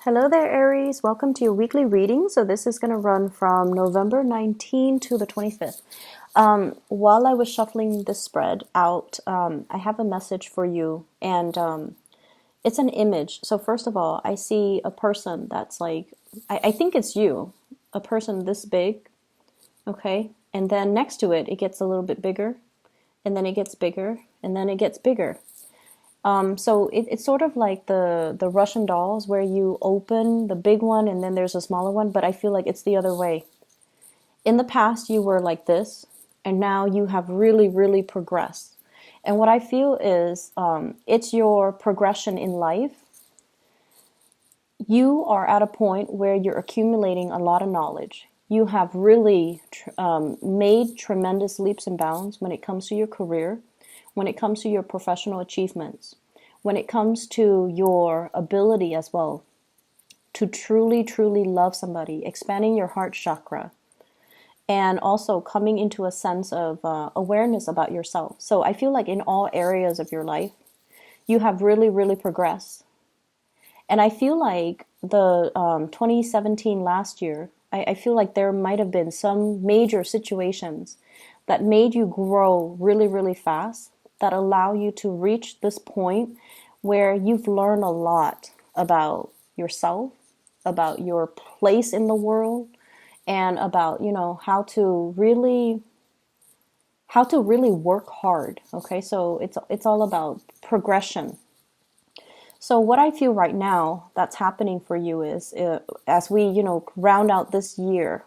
Hello there, Aries. Welcome to your weekly reading. So this is going to run from November 19 to the 25th. While I was shuffling this spread out, I have a message for you, and it's an image. So first of all, I see a person that's like, I think it's you, a person this big, okay? And then next to it, it gets a little bit bigger, and then it gets bigger, and then it gets bigger. So it's sort of like the Russian dolls where you open the big one and then there's a smaller one, but I feel like it's the other way. In the past, you were like this, and now you have really, really progressed. And what I feel is it's your progression in life. You are at a point where you're accumulating a lot of knowledge. You have really made tremendous leaps and bounds when it comes to your career, when it comes to your professional achievements, when it comes to your ability as well to truly, truly love somebody, expanding your heart chakra, and also coming into a sense of awareness about yourself. So I feel like in all areas of your life, you have really, really progressed. And I feel like the 2017 last year, I feel like there might have been some major situations that made you grow really, really fast, that allow you to reach this point where you've learned a lot about yourself, about your place in the world, and about, how to really work hard. Okay, so it's all about progression. So what I feel right now that's happening for you is, as we, round out this year,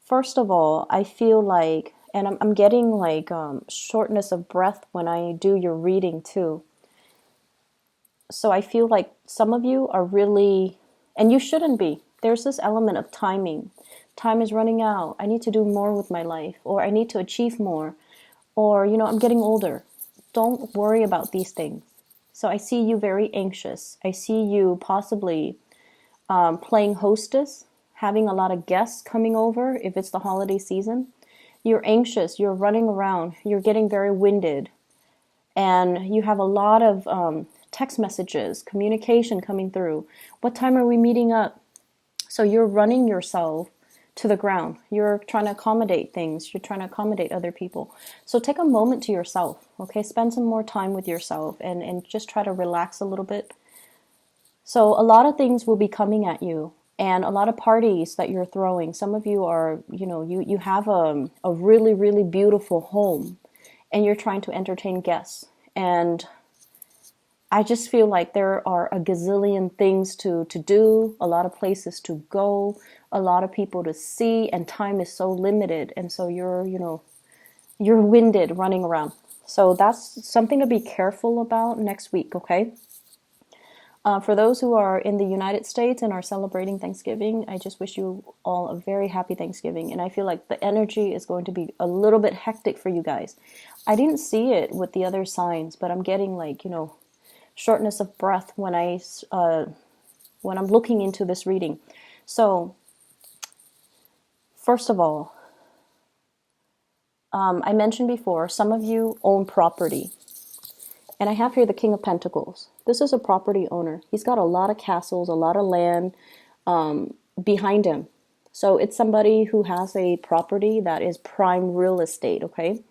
first of all, I feel like, and I'm getting like shortness of breath when I do your reading too. So I feel like some of you are really, and you shouldn't be. There's this element of timing. Time is running out. I need to do more with my life, or I need to achieve more, or, I'm getting older. Don't worry about these things. So I see you very anxious. I see you possibly playing hostess, having a lot of guests coming over if it's the holiday season. You're anxious, you're running around, you're getting very winded, and you have a lot of text messages, communication coming through. What time are we meeting up? So you're running yourself to the ground. You're trying to accommodate things. You're trying to accommodate other people. So take a moment to yourself, okay? Spend some more time with yourself and just try to relax a little bit. So a lot of things will be coming at you, and a lot of parties that you're throwing. Some of you are, you have a really, really beautiful home, and you're trying to entertain guests. And I just feel like there are a gazillion things to do, a lot of places to go, a lot of people to see, and time is so limited. And so you're winded running around. So that's something to be careful about next week, okay? For those who are in the United States and are celebrating Thanksgiving, I just wish you all a very happy Thanksgiving. And I feel like the energy is going to be a little bit hectic for you guys. I didn't see it with the other signs, but I'm getting like, shortness of breath when I'm looking into this reading. So, first of all, I mentioned before, some of you own property. And I have here the King of Pentacles. This is a property owner. He's got a lot of castles, a lot of land behind him. So it's somebody who has a property that is prime real estate, okay?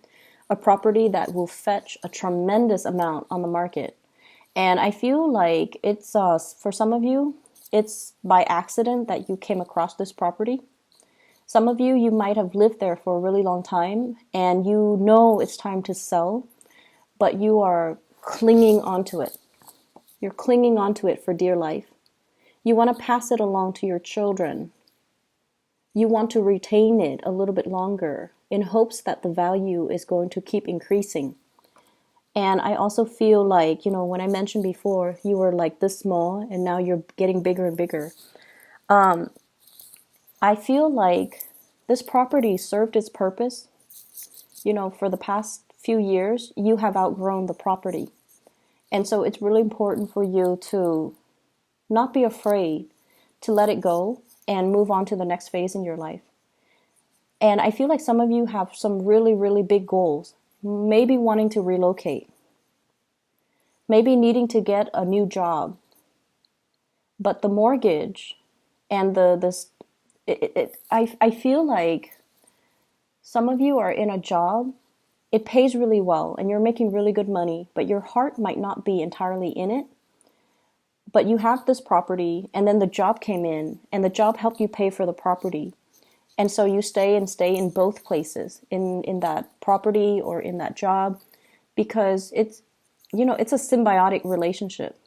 A property that will fetch a tremendous amount on the market. And I feel like it's, for some of you, it's by accident that you came across this property. Some of you might have lived there for a really long time, and you know it's time to sell, but you are clinging onto it. You're clinging onto it for dear life. You want to pass it along to your children. You want to retain it a little bit longer in hopes that the value is going to keep increasing. And I also feel like, when I mentioned before, you were like this small and now you're getting bigger and bigger. I feel like this property served its purpose. For the past few years, you have outgrown the property. And so it's really important for you to not be afraid to let it go and move on to the next phase in your life. And I feel like some of you have some really, really big goals. Maybe wanting to relocate. Maybe needing to get a new job. But the mortgage and the this I feel like some of you are in a job, it pays really well and you're making really good money, but your heart might not be entirely in it. But you have this property and then the job came in and the job helped you pay for the property. And so you stay in both places, in that property or in that job, because it's a symbiotic relationship.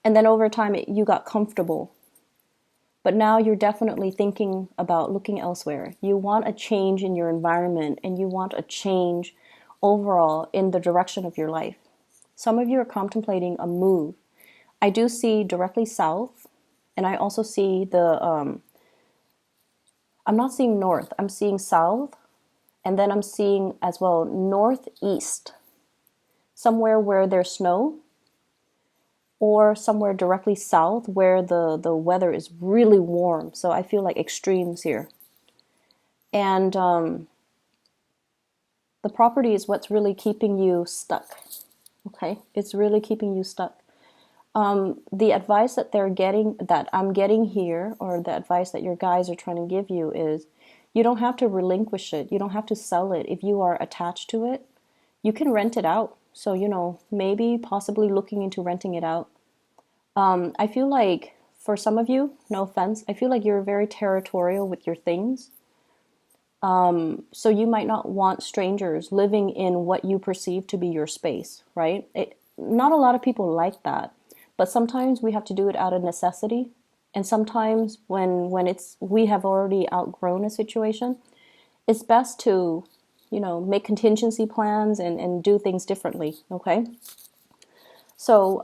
And then over time, you got comfortable. But now you're definitely thinking about looking elsewhere. You want a change in your environment and you want a change overall in the direction of your life. Some of you are contemplating a move. I do see directly south, and I also see I'm not seeing north, I'm seeing south, and then I'm seeing as well northeast, somewhere where there's snow, or somewhere directly south where the weather is really warm. So I feel like extremes here. And the property is what's really keeping you stuck. Okay, it's really keeping you stuck. The advice that I'm getting here, or the advice that your guys are trying to give you is, you don't have to relinquish it. You don't have to sell it. If you are attached to it, you can rent it out. So, maybe possibly looking into renting it out. I feel like for some of you, no offense, I feel like you're very territorial with your things. So you might not want strangers living in what you perceive to be your space, right? Not a lot of people like that, but sometimes we have to do it out of necessity. And sometimes when we have already outgrown a situation, it's best to, make contingency plans and do things differently, okay? So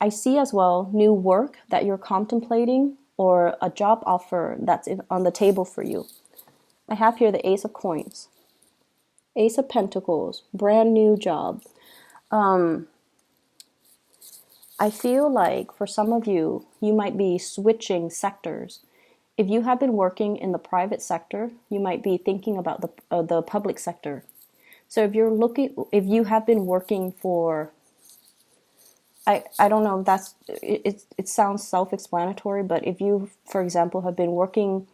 I see as well new work that you're contemplating or a job offer that's on the table for you. I have here the Ace of Coins, Ace of Pentacles, brand new job. I feel like for some of you, you might be switching sectors. If you have been working in the private sector, you might be thinking about the public sector. So if you have been working for, I don't know if it sounds self-explanatory, but if you, for example, have been working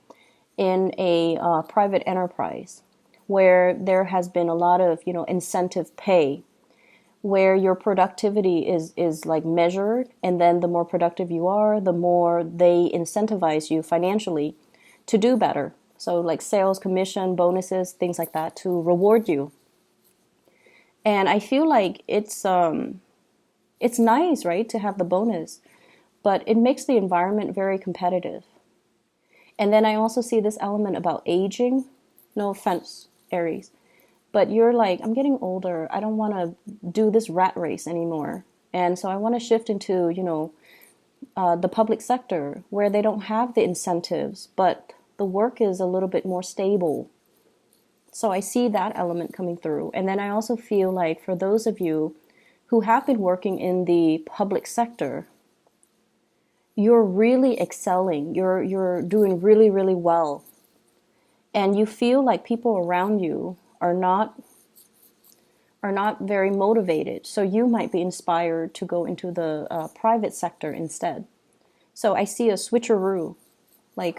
in a private enterprise where there has been a lot of, incentive pay, where your productivity is like measured, and then the more productive you are, the more they incentivize you financially to do better. So like sales, commission, bonuses, things like that to reward you. And I feel like it's nice, right, to have the bonus, but it makes the environment very competitive. And then I also see this element about aging. No offense, Aries, but you're like, I'm getting older. I don't want to do this rat race anymore. And so I want to shift into, the public sector where they don't have the incentives, but the work is a little bit more stable. So I see that element coming through. And then I also feel like for those of you who have been working in the public sector, you're really excelling. You're doing really, really well. And you feel like people around you are not very motivated. So you might be inspired to go into the private sector instead. So I see a switcheroo, like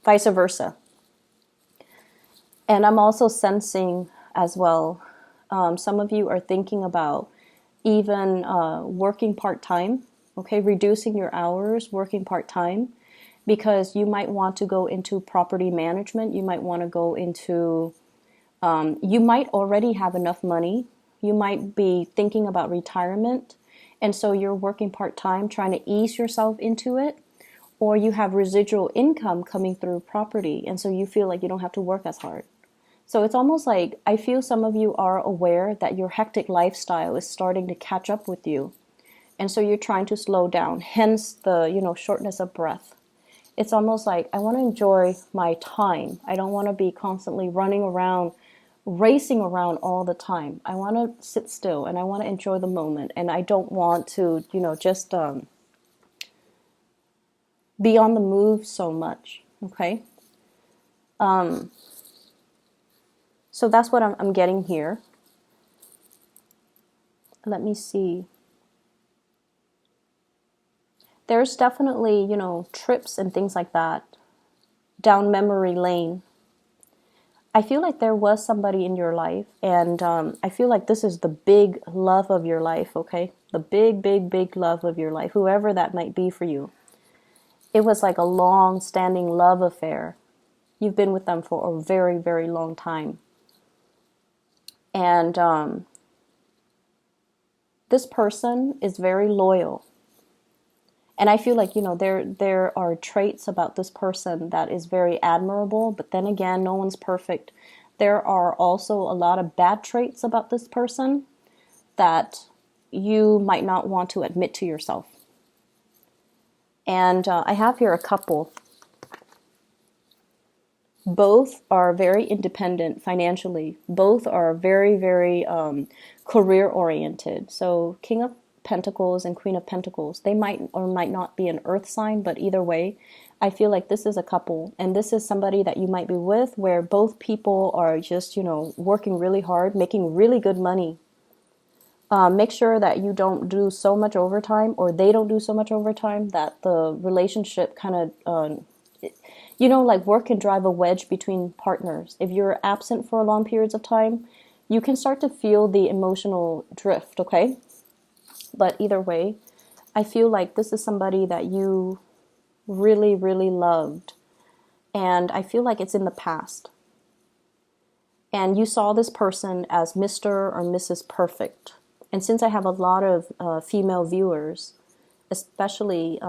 vice versa. And I'm also sensing as well, some of you are thinking about even working part-time, okay, reducing your hours, working part-time, because you might want to go into property management. You might want to go into, you might already have enough money. You might be thinking about retirement. And so you're working part-time, trying to ease yourself into it. Or you have residual income coming through property. And so you feel like you don't have to work as hard. So it's almost like I feel some of you are aware that your hectic lifestyle is starting to catch up with you. And so you're trying to slow down, hence the, shortness of breath. It's almost like I want to enjoy my time. I don't want to be constantly running around, racing around all the time. I want to sit still and I want to enjoy the moment. And I don't want to, just be on the move so much. Okay. So that's what I'm getting here. Let me see. there's definitely, trips and things like that down memory lane. I feel like there was somebody in your life, and I feel like this is the big love of your life, okay? The big, big, big love of your life, whoever that might be for you. It was like a long-standing love affair. You've been with them for a very, very long time. And this person is very loyal. And I feel like, there are traits about this person that is very admirable, but then again, no one's perfect. There are also a lot of bad traits about this person that you might not want to admit to yourself. And I have here a couple. Both are very independent financially. Both are very, very career oriented. So King of Pentacles and Queen of Pentacles, they might or might not be an earth sign, but either way, I feel like this is a couple, and this is somebody that you might be with where both people are just, working really hard, making really good money. Make sure that you don't do so much overtime, or they don't do so much overtime, that the relationship kind of, like work can drive a wedge between partners. If you're absent for long periods of time, you can start to feel the emotional drift, okay? But either way, I feel like this is somebody that you really, really loved. And I feel like it's in the past. And you saw this person as Mr. or Mrs. Perfect. And since I have a lot of female viewers, especially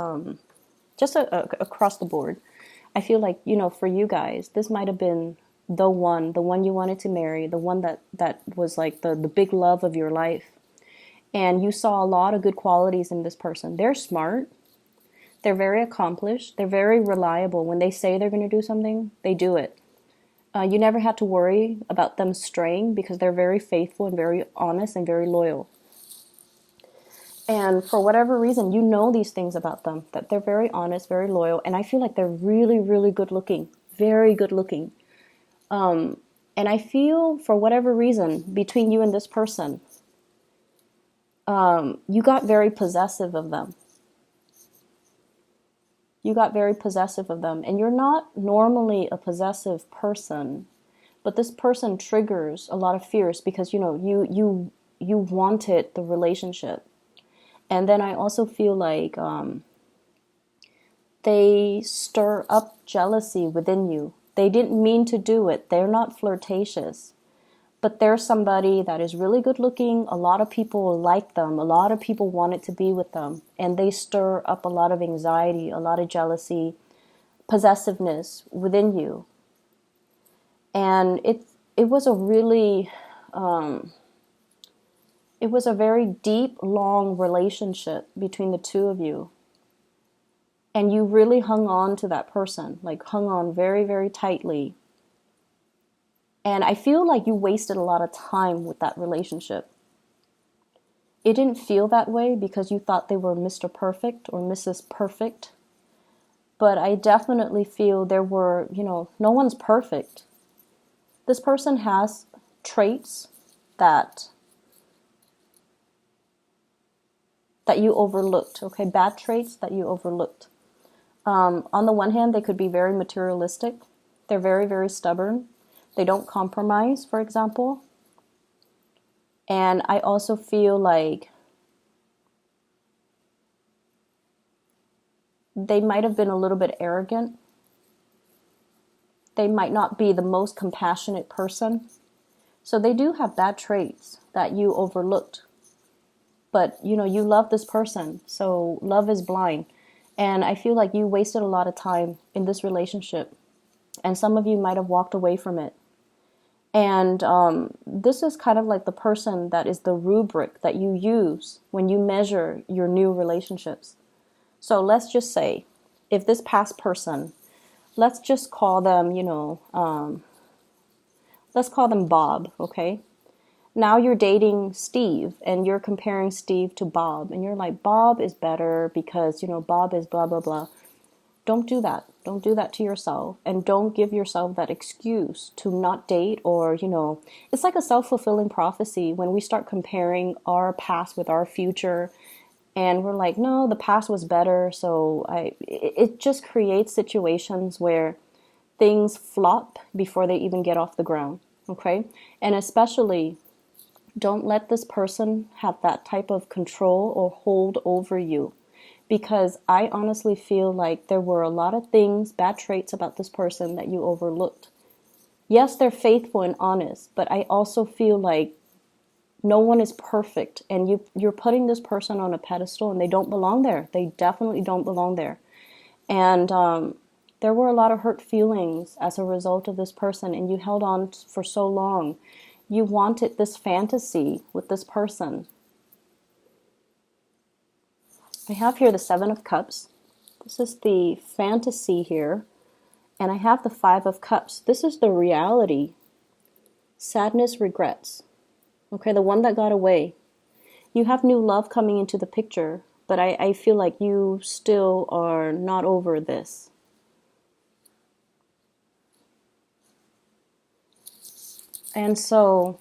just across the board, I feel like, for you guys, this might have been the one you wanted to marry, the one that was like the big love of your life. And you saw a lot of good qualities in this person. They're smart. They're very accomplished. They're very reliable. When they say they're going to do something, they do it. You never had to worry about them straying because they're very faithful and very honest and very loyal. And for whatever reason, you know these things about them, that they're very honest, very loyal. And I feel like they're really, really good looking, very good looking. And I feel for whatever reason, between you and this person, you got very possessive of them. You got very possessive of them. And you're not normally a possessive person, but this person triggers a lot of fears because, you wanted the relationship. And then I also feel like they stir up jealousy within you. They didn't mean to do it. They're not flirtatious. But they're somebody that is really good looking. A lot of people like them. A lot of people wanted to be with them. And they stir up a lot of anxiety, a lot of jealousy, possessiveness within you. And it was a really, it was a very deep, long relationship between the two of you. And you really hung on to that person, like hung on very, very tightly. And I feel like you wasted a lot of time with that relationship. It didn't feel that way because you thought they were Mr. Perfect or Mrs. Perfect. But I definitely feel there were, no one's perfect. This person has traits that you overlooked, okay? Bad traits that you overlooked. On the one hand, they could be very materialistic. They're very, very stubborn. They don't compromise, for example. And I also feel like they might have been a little bit arrogant. They might not be the most compassionate person. So they do have bad traits that you overlooked. But, you love this person. So love is blind. And I feel like you wasted a lot of time in this relationship. And some of you might have walked away from it. And this is kind of like the person that is the rubric that you use when you measure your new relationships. So let's just say, if this past person, let's just call them, let's call them Bob, okay? Now you're dating Steve and you're comparing Steve to Bob. And you're like, Bob is better because, Bob is blah, blah, blah. Don't do that. Don't do that to yourself. And don't give yourself that excuse to not date or, it's like a self-fulfilling prophecy when we start comparing our past with our future. And we're like, no, the past was better. So it just creates situations where things flop before they even get off the ground. Okay. And especially, don't let this person have that type of control or hold over you. Because I honestly feel like there were a lot of things, bad traits about this person that you overlooked. Yes, they're faithful and honest, but I also feel like no one is perfect, and you're putting this person on a pedestal, and they don't belong there. They definitely don't belong there. And there were a lot of hurt feelings as a result of this person, and you held on for so long. You wanted this fantasy with this person. I have here the Seven of Cups. This is the fantasy here. And I have the Five of Cups. This is the reality. Sadness, regrets. Okay, the one that got away. You have new love coming into the picture, but I feel like you still are not over this. And so,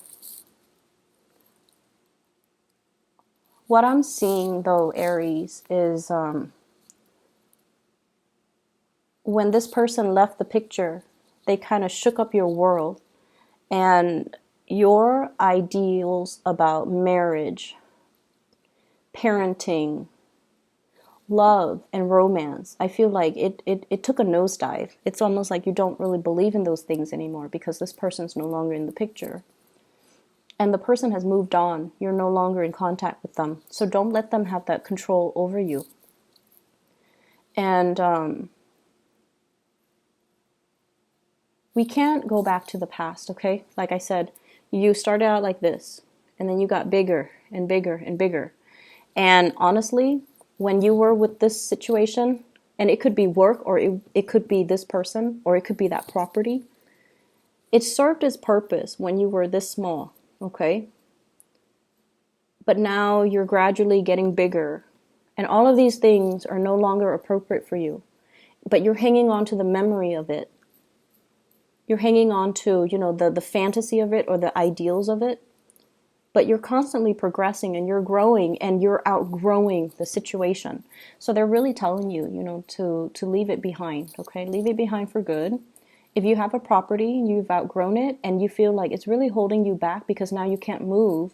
what I'm seeing though, Aries, is when this person left the picture, they kind of shook up your world. And your ideals about marriage, parenting, love, and romance, I feel like it took a nosedive. It's almost like you don't really believe in those things anymore because this person's no longer in the picture. And the person has moved on. You're no longer in contact with them. So don't let them have that control over you. And we can't go back to the past, okay? Like I said, you started out like this, and then you got bigger and bigger and bigger. And honestly, when you were with this situation, and it could be work, or it could be this person, or it could be that property, it served its purpose when you were this small, okay? But now you're gradually getting bigger, and all of these things are no longer appropriate for you. But you're hanging on to the memory of it. You're hanging on to, the fantasy of it or the ideals of it. But you're constantly progressing and you're growing and you're outgrowing the situation. So they're really telling you, to leave it behind, okay? Leave it behind for good. If you have a property and you've outgrown it and you feel like it's really holding you back because now you can't move,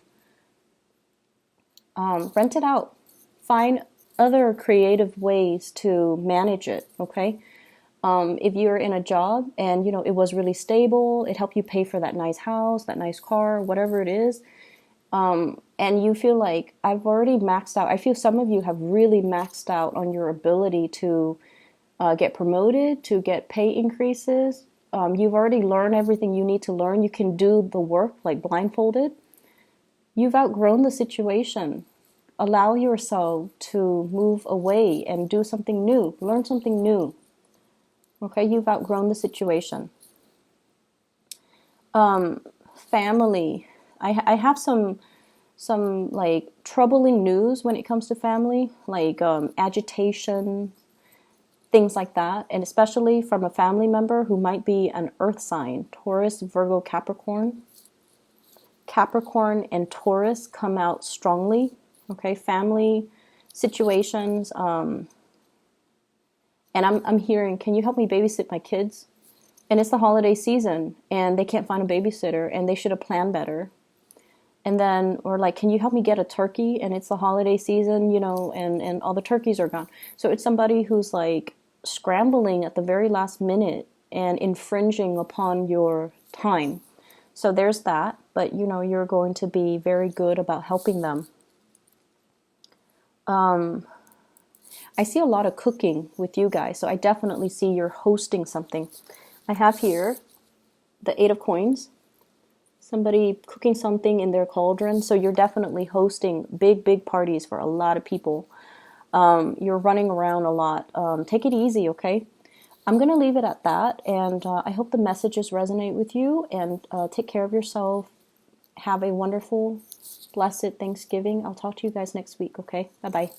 rent it out. Find other creative ways to manage it, okay? If you're in a job and, it was really stable, it helped you pay for that nice house, that nice car, whatever it is, and you feel like I've already maxed out. I feel some of you have really maxed out on your ability to get promoted, to get pay increases. You've already learned everything you need to learn. You can do the work like blindfolded. You've outgrown the situation. Allow yourself to move away and do something new. Learn something new. Okay, you've outgrown the situation. Family. I have some like troubling news when it comes to family, like agitation, things like that, and especially from a family member who might be an earth sign, Taurus, Virgo, Capricorn. Capricorn and Taurus come out strongly. Okay, family situations. And I'm hearing, can you help me babysit my kids? And it's the holiday season, and they can't find a babysitter, and they should have planned better. And then, or like, can you help me get a turkey? And it's the holiday season, and all the turkeys are gone. So it's somebody who's like scrambling at the very last minute and infringing upon your time. So there's that, but you're going to be very good about helping them. I see a lot of cooking with you guys, so I definitely see you're hosting something. I have here the Eight of Coins. Somebody cooking something in their cauldron. So you're definitely hosting big, big parties for a lot of people. You're running around a lot. Take it easy, okay? I'm going to leave it at that. And I hope the messages resonate with you. And take care of yourself. Have a wonderful, blessed Thanksgiving. I'll talk to you guys next week, okay? Bye-bye.